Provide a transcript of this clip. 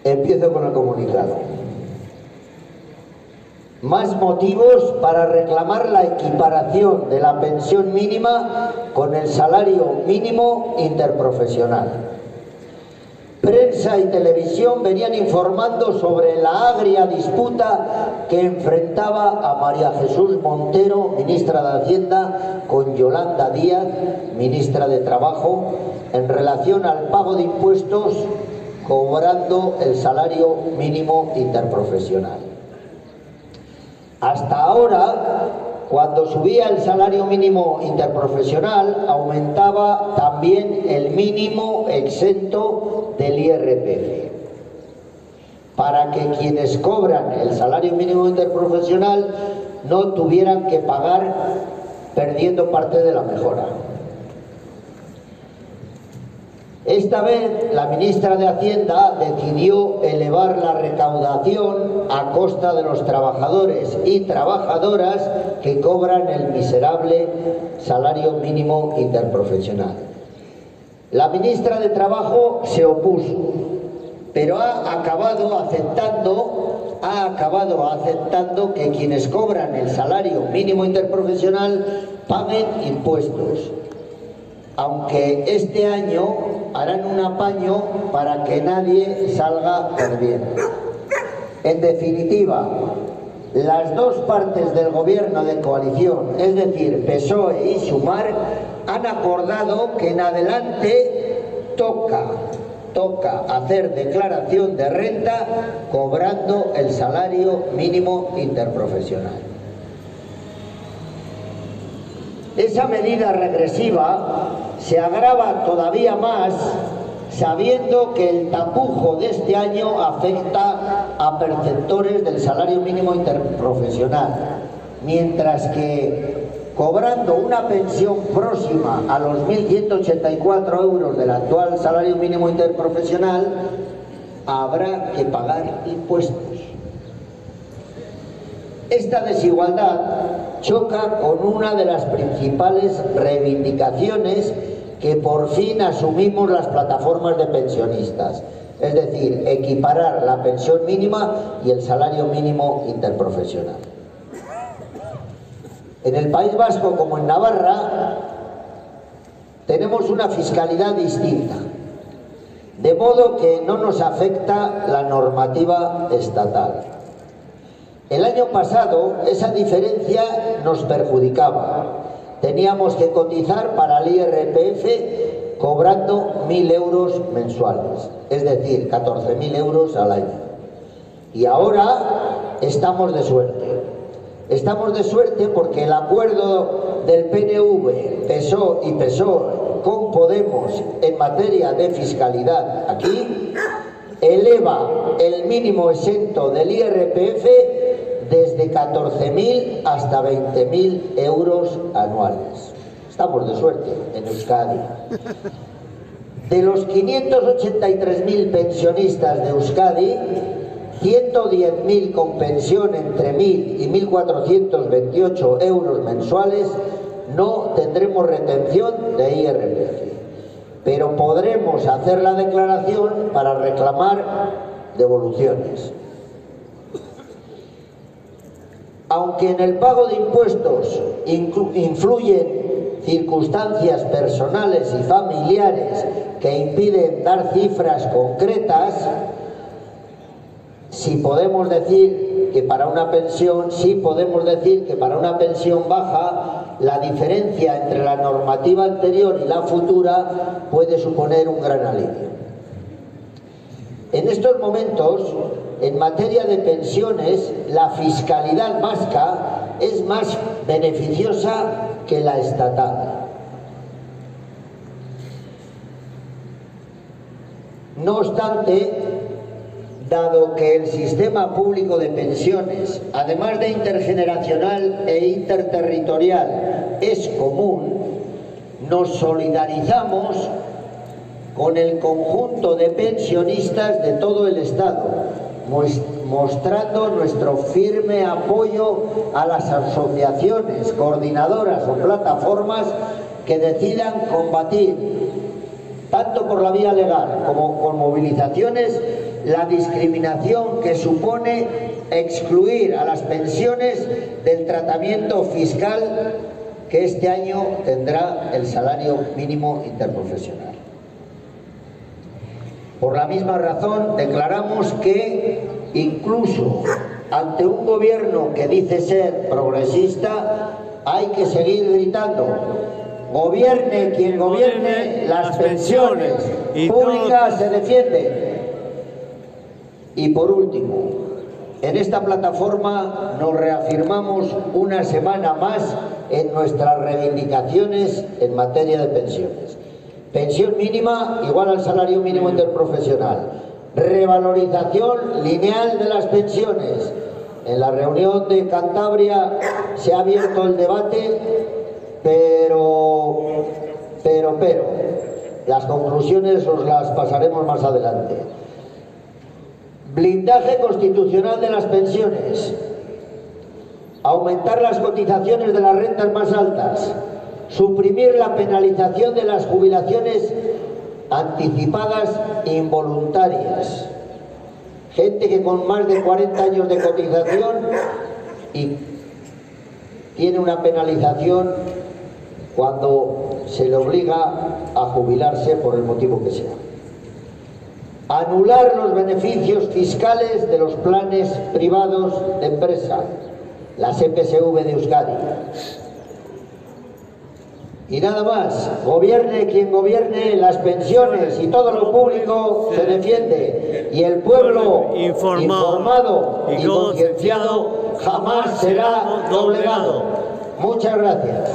Empiezo con el comunicado. Más motivos para reclamar la equiparación de la pensión mínima con el salario mínimo interprofesional. Prensa y televisión venían informando sobre la agria disputa que enfrentaba a María Jesús Montero, ministra de Hacienda, con Yolanda Díaz, ministra de Trabajo, en relación al pago de impuestos cobrando el salario mínimo interprofesional. Hasta ahora, cuando subía el salario mínimo interprofesional, aumentaba también el mínimo exento del IRPF, para que quienes cobran el salario mínimo interprofesional no tuvieran que pagar perdiendo parte de la mejora. Esta vez la ministra de Hacienda decidió elevar la recaudación a costa de los trabajadores y trabajadoras que cobran el miserable salario mínimo interprofesional. La ministra de Trabajo se opuso, pero ha acabado aceptando que quienes cobran el salario mínimo interprofesional paguen impuestos, aunque este año harán un apaño para que nadie salga perdiendo. En definitiva, las dos partes del gobierno de coalición, es decir, PSOE y Sumar, han acordado que en adelante toca hacer declaración de renta cobrando el salario mínimo interprofesional. Esa medida regresiva se agrava todavía más sabiendo que el tapujo de este año afecta a perceptores del salario mínimo interprofesional, mientras que cobrando una pensión próxima a los 1.184 euros del actual salario mínimo interprofesional, habrá que pagar impuestos. Esta desigualdad choca con una de las principales reivindicaciones que por fin asumimos las plataformas de pensionistas, es decir, equiparar la pensión mínima y el salario mínimo interprofesional. En el País Vasco, como en Navarra, tenemos una fiscalidad distinta, de modo que no nos afecta la normativa estatal. El año pasado esa diferencia nos perjudicaba. Teníamos que cotizar para el IRPF cobrando 1.000 euros mensuales, es decir, 14.000 euros al año. Y ahora estamos de suerte. Estamos de suerte porque el acuerdo del PNV, PSOE y PSOE con Podemos en materia de fiscalidad aquí eleva el mínimo exento del IRPF desde 14.000 hasta 20.000 euros anuales. Estamos de suerte en Euskadi. De los 583.000 pensionistas de Euskadi, 110.000 con pensión entre 1.000 y 1.428 euros mensuales no tendremos retención de IRPF, pero podremos hacer la declaración para reclamar devoluciones. Aunque en el pago de impuestos influyen circunstancias personales y familiares que impiden dar cifras concretas, sí podemos decir que para una pensión baja, la diferencia entre la normativa anterior y la futura puede suponer un gran alivio. En estos momentos, en materia de pensiones, la fiscalidad vasca es más beneficiosa que la estatal. No obstante, dado que el sistema público de pensiones, además de intergeneracional e interterritorial, es común, nos solidarizamos con el conjunto de pensionistas de todo el Estado, mostrando nuestro firme apoyo a las asociaciones, coordinadoras o plataformas que decidan combatir, tanto por la vía legal como con movilizaciones, la discriminación que supone excluir a las pensiones del tratamiento fiscal que este año tendrá el salario mínimo interprofesional. Por la misma razón, declaramos que incluso ante un gobierno que dice ser progresista, hay que seguir gritando: gobierne quien gobierne, las pensiones públicas se defienden. Y por último, en esta plataforma nos reafirmamos una semana más en nuestras reivindicaciones en materia de pensiones. Pensión mínima igual al salario mínimo interprofesional. Revalorización lineal de las pensiones. En la reunión de Cantabria se ha abierto el debate, pero las conclusiones os las pasaremos más adelante. Blindaje constitucional de las pensiones. Aumentar las cotizaciones de las rentas más altas. Suprimir la penalización de las jubilaciones anticipadas involuntarias. Gente que con más de 40 años de cotización y tiene una penalización cuando se le obliga a jubilarse por el motivo que sea. Anular los beneficios fiscales de los planes privados de empresa, las EPSV de Euskadi. Y nada más, gobierne quien gobierne, las pensiones y todo lo público se defiende, y el pueblo informado y concienciado jamás será doblegado. Muchas gracias.